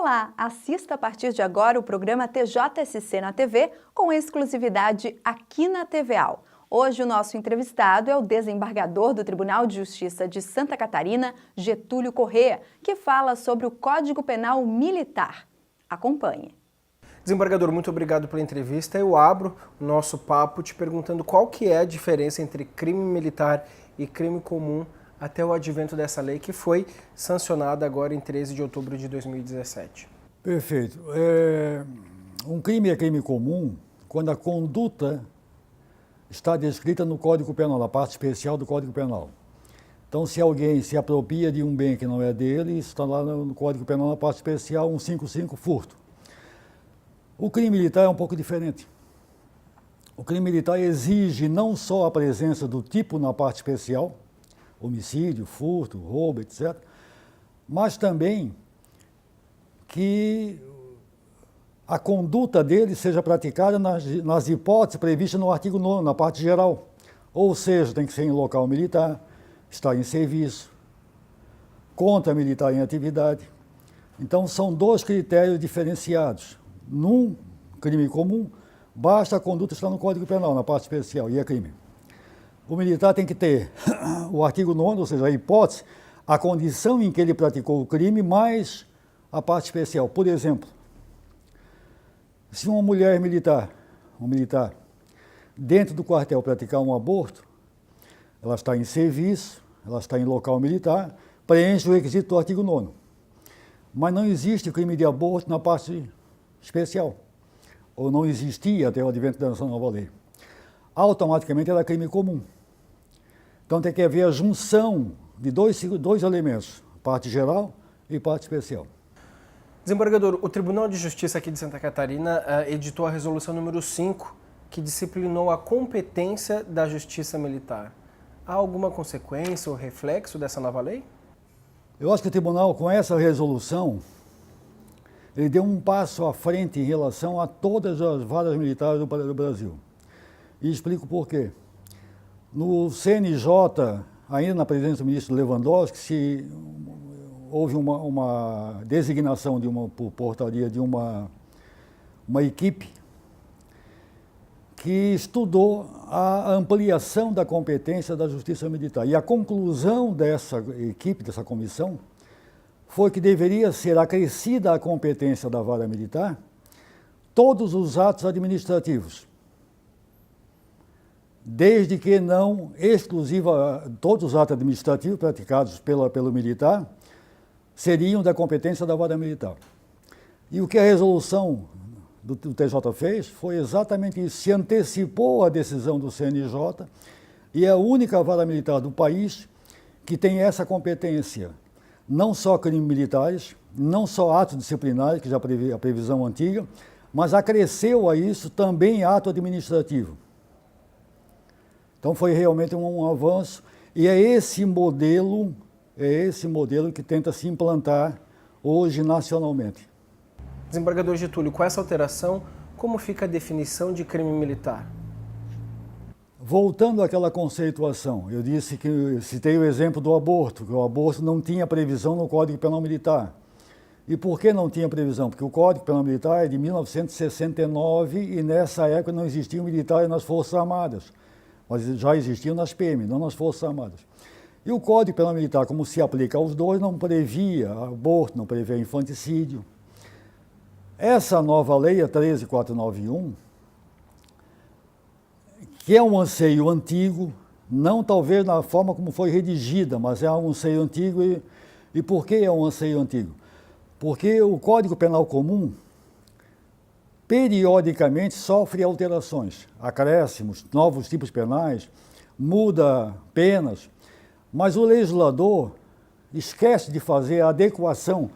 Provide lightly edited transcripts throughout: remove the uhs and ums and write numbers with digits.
Olá, assista a partir de agora o programa TJSC na TV com exclusividade aqui na TVAL. Hoje o nosso entrevistado é o desembargador do Tribunal de Justiça de Santa Catarina, Getúlio Corrêa, que fala sobre o Código Penal Militar. Acompanhe. Desembargador, muito obrigado pela entrevista. Eu abro o nosso papo te perguntando qual que é a diferença entre crime militar e crime comum até o advento dessa lei que foi sancionada agora em 13 de outubro de 2017. Perfeito. Um crime é crime comum quando a conduta está descrita no Código Penal, na parte especial do Código Penal. Então, se alguém se apropria de um bem que não é dele, isso está lá no Código Penal, na parte especial, 155, furto. O crime militar é um pouco diferente. O crime militar exige não só a presença do tipo na parte especial, homicídio, furto, roubo, etc., mas também que a conduta dele seja praticada nas hipóteses previstas no artigo 9º, na parte geral. Ou seja, tem que ser em local militar, estar em serviço, contra militar em atividade. Então, são dois critérios diferenciados. Num crime comum, basta a conduta estar no Código Penal, na parte especial, e é crime. O militar tem que ter o artigo 9º, ou seja, a hipótese, a condição em que ele praticou o crime, mais a parte especial. Por exemplo, se uma mulher militar, um militar, dentro do quartel praticar um aborto, ela está em serviço, ela está em local militar, preenche o requisito do artigo 9º. Mas não existe crime de aborto na parte especial, ou não existia até o advento dessa nova lei. Automaticamente ela é crime comum. Então tem que haver a junção de dois elementos, parte geral e parte especial. Desembargador, o Tribunal de Justiça aqui de Santa Catarina editou a resolução número 5, que disciplinou a competência da Justiça Militar. Há alguma consequência ou reflexo dessa nova lei? Eu acho que o Tribunal, com essa resolução, ele deu um passo à frente em relação a todas as varas militares do Brasil. E explico por quê. No CNJ, ainda na presidência do ministro Lewandowski, houve uma designação por portaria de uma equipe que estudou a ampliação da competência da Justiça Militar. E a conclusão dessa equipe, dessa comissão, foi que deveria ser acrescida à competência da vara militar todos os atos administrativos, desde que não todos os atos administrativos praticados pelo militar seriam da competência da vara militar. E o que a resolução do TJ fez foi exatamente isso, se antecipou a decisão do CNJ e é a única vara militar do país que tem essa competência, não só crimes militares, não só atos disciplinares, que já previa a previsão antiga, mas acresceu a isso também ato administrativo. Então foi realmente um avanço e é esse modelo que tenta se implantar hoje nacionalmente. Desembargador Getúlio, com essa alteração, como fica a definição de crime militar? Voltando àquela conceituação, eu citei o exemplo do aborto, que o aborto não tinha previsão no Código Penal Militar. E por que não tinha previsão? Porque o Código Penal Militar é de 1969 e nessa época não existiam militares nas Forças Armadas, mas já existiam nas PM, não nas Forças Armadas. E o Código Penal Militar, como se aplica aos dois, não previa aborto, não previa infanticídio. Essa nova lei, a 13.491, que é um anseio antigo, não talvez na forma como foi redigida, mas é um anseio antigo. E por que é um anseio antigo? Porque o Código Penal Comum periodicamente sofre alterações, acréscimos, novos tipos penais, muda penas, mas o legislador esquece de fazer a adequação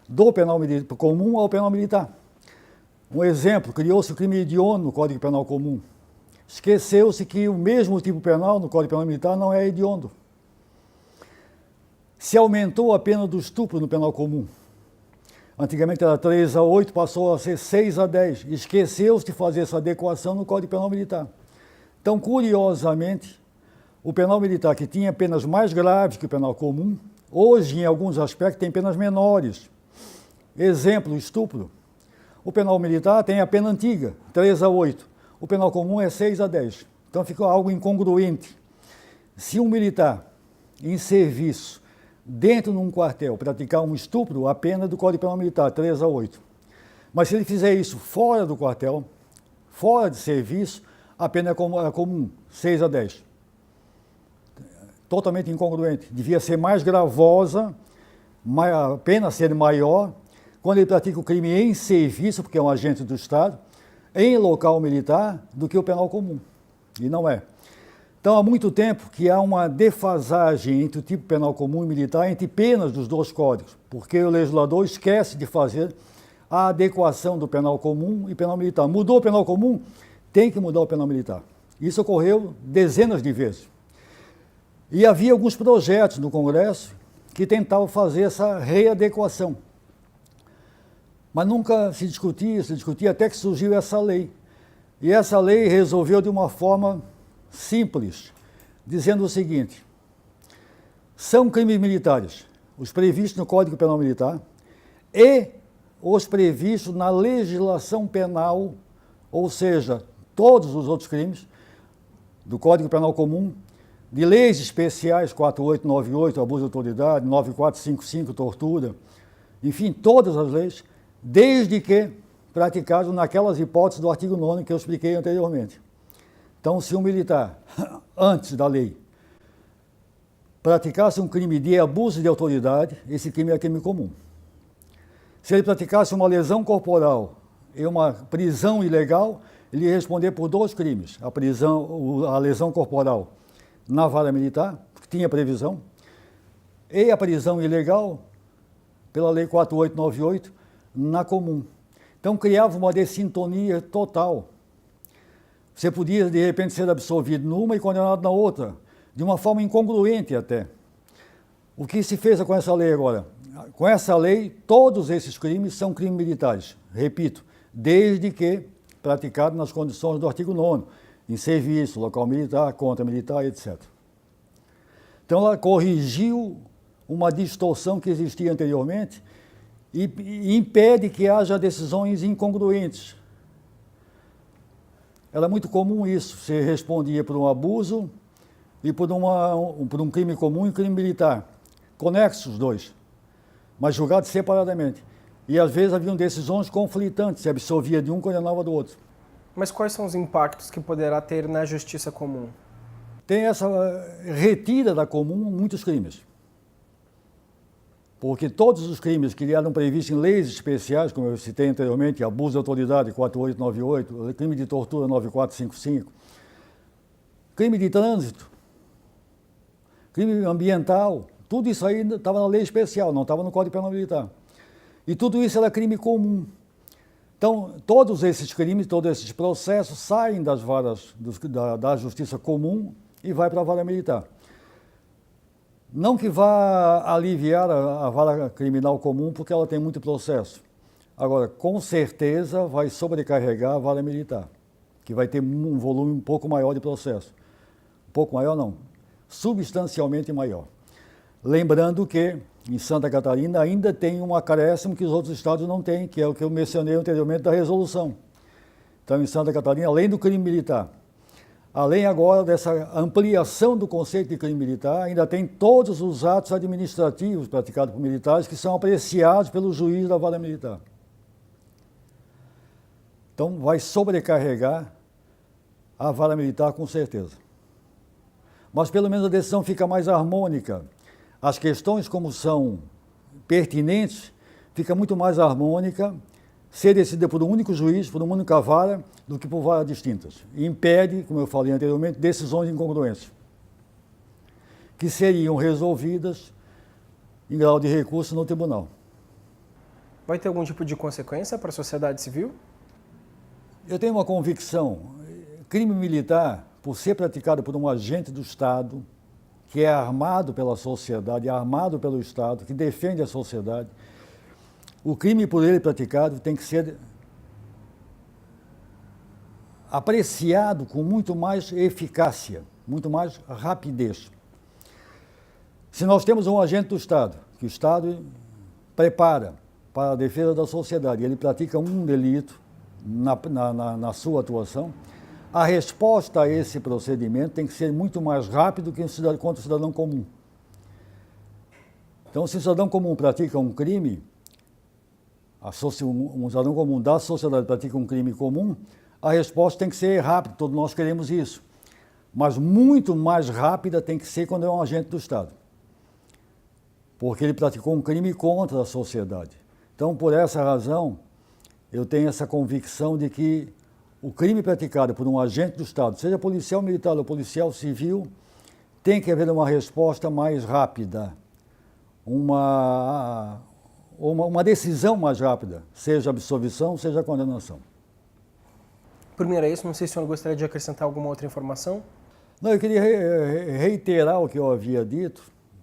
do penal comum ao penal militar. Um exemplo, criou-se o crime hediondo no Código Penal Comum. Esqueceu-se que o mesmo tipo penal no Código Penal Militar não é hediondo. Se aumentou a pena do estupro no penal comum. Antigamente era 3 a 8, passou a ser 6 a 10. Esqueceu-se de fazer essa adequação no Código Penal Militar. Então, curiosamente, o penal militar, que tinha penas mais graves que o penal comum, hoje, em alguns aspectos, tem penas menores. Exemplo, estupro. O penal militar tem a pena antiga, 3 a 8. O penal comum é 6 a 10. Então ficou algo incongruente. Se um militar em serviço, dentro de um quartel, praticar um estupro, a pena do Código Penal Militar, 3 a 8. Mas se ele fizer isso fora do quartel, fora de serviço, a pena é comum, 6 a 10. Totalmente incongruente. Devia ser mais gravosa, a pena ser maior, quando ele pratica o crime em serviço, porque é um agente do Estado, em local militar, do que o penal comum. E não é. Então, há muito tempo que há uma defasagem entre o tipo penal comum e militar, entre penas dos dois códigos, porque o legislador esquece de fazer a adequação do penal comum e penal militar. Mudou o penal comum, tem que mudar o penal militar. Isso ocorreu dezenas de vezes. E havia alguns projetos no Congresso que tentavam fazer essa readequação. Mas nunca se discutia até que surgiu essa lei. E essa lei resolveu de uma forma simples, dizendo o seguinte: são crimes militares, os previstos no Código Penal Militar e os previstos na legislação penal, ou seja, todos os outros crimes do Código Penal Comum, de leis especiais 4898, abuso de autoridade, 9455, tortura, enfim, todas as leis, desde que praticados naquelas hipóteses do artigo 9º que eu expliquei anteriormente. Então, se um militar, antes da lei, praticasse um crime de abuso de autoridade, esse crime é crime comum. Se ele praticasse uma lesão corporal e uma prisão ilegal, ele ia responder por 2 crimes. A lesão corporal na vara militar, que tinha previsão, e a prisão ilegal pela lei 4898 na comum. Então criava uma dessintonia total. Você podia, de repente, ser absolvido numa e condenado na outra, de uma forma incongruente até. O que se fez com essa lei agora? Com essa lei, todos esses crimes são crimes militares, repito, desde que praticados nas condições do artigo 9º, em serviço, local militar, contra militar, etc. Então ela corrigiu uma distorção que existia anteriormente e impede que haja decisões incongruentes. Era muito comum isso, você respondia por um abuso e por um crime comum e um crime militar, conexos os dois, mas julgados separadamente. E às vezes haviam decisões conflitantes, se absolvia de um, condenava do outro. Mas quais são os impactos que poderá ter na justiça comum? Tem essa retira da comum muitos crimes. Porque todos os crimes que eram previstos em leis especiais, como eu citei anteriormente, abuso de autoridade 4898, crime de tortura 9455, crime de trânsito, crime ambiental, tudo isso aí estava na lei especial, não estava no Código Penal Militar. E tudo isso era crime comum. Então, todos esses crimes, todos esses processos saem das varas da justiça comum e vai para a vara militar. Não que vá aliviar a vara criminal comum, porque ela tem muito processo. Agora, com certeza vai sobrecarregar a vara militar, que vai ter um volume um pouco maior de processo. Um pouco maior não, substancialmente maior. Lembrando que em Santa Catarina ainda tem um acréscimo que os outros estados não têm, que é o que eu mencionei anteriormente da resolução. Então, em Santa Catarina, além do crime militar, além agora dessa ampliação do conceito de crime militar, ainda tem todos os atos administrativos praticados por militares que são apreciados pelo juiz da vara militar. Então, vai sobrecarregar a vara militar com certeza. Mas pelo menos a decisão fica mais harmônica. As questões, como são pertinentes, fica muito mais harmônica ser decidida por um único juiz, por uma única vara, do que por varas distintas. E impede, como eu falei anteriormente, decisões incongruentes, que seriam resolvidas em grau de recurso no tribunal. Vai ter algum tipo de consequência para a sociedade civil? Eu tenho uma convicção: crime militar, por ser praticado por um agente do Estado, que é armado pela sociedade, armado pelo Estado, que defende a sociedade, o crime por ele praticado tem que ser apreciado com muito mais eficácia, muito mais rapidez. Se nós temos um agente do Estado, que o Estado prepara, para a defesa da sociedade, ele pratica um delito na sua atuação, a resposta a esse procedimento tem que ser muito mais rápido que contra o cidadão comum. Então, se o cidadão comum pratica um crime, um cidadão comum da sociedade pratica um crime comum, a resposta tem que ser rápida, todos nós queremos isso. Mas muito mais rápida tem que ser quando é um agente do Estado. Porque ele praticou um crime contra a sociedade. Então, por essa razão, eu tenho essa convicção de que o crime praticado por um agente do Estado, seja policial militar ou policial civil, tem que haver uma resposta mais rápida, uma decisão mais rápida, seja absolvição, seja condenação. Por mim era isso, não sei se o senhor gostaria de acrescentar alguma outra informação. Não, eu queria reiterar o que eu havia dito,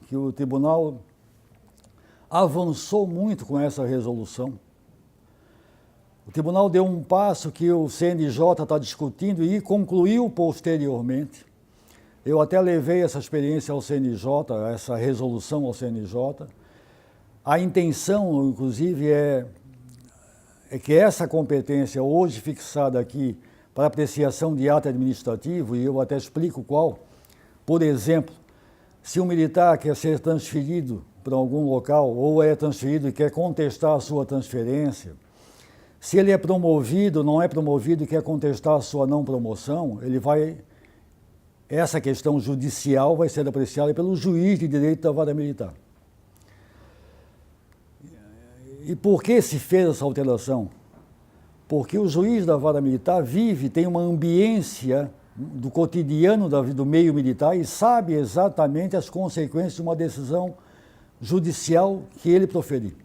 que o tribunal avançou muito com essa resolução. O tribunal deu um passo que o CNJ está discutindo e concluiu posteriormente. Eu até levei essa experiência ao CNJ, essa resolução ao CNJ. A intenção, inclusive, é que essa competência hoje fixada aqui para apreciação de ato administrativo, e eu até explico qual, por exemplo, se um militar quer ser transferido para algum local ou é transferido e quer contestar a sua transferência, se ele é promovido, não é promovido e quer contestar a sua não promoção, essa questão judicial vai ser apreciada pelo juiz de direito da vara militar. E por que se fez essa alteração? Porque o juiz da vara militar tem uma ambiência do cotidiano do meio militar e sabe exatamente as consequências de uma decisão judicial que ele proferir.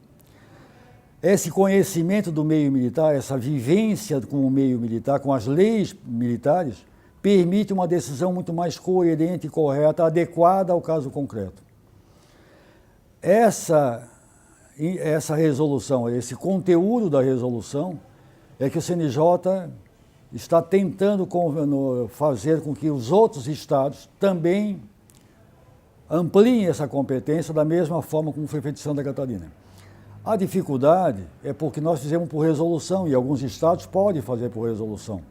Esse conhecimento do meio militar, essa vivência com o meio militar, com as leis militares, permite uma decisão muito mais coerente, correta, adequada ao caso concreto. Essa resolução, esse conteúdo da resolução, é que o CNJ está tentando fazer com que os outros estados também ampliem essa competência da mesma forma como foi feito em Santa Catarina. A dificuldade é porque nós fizemos por resolução e alguns estados podem fazer por resolução.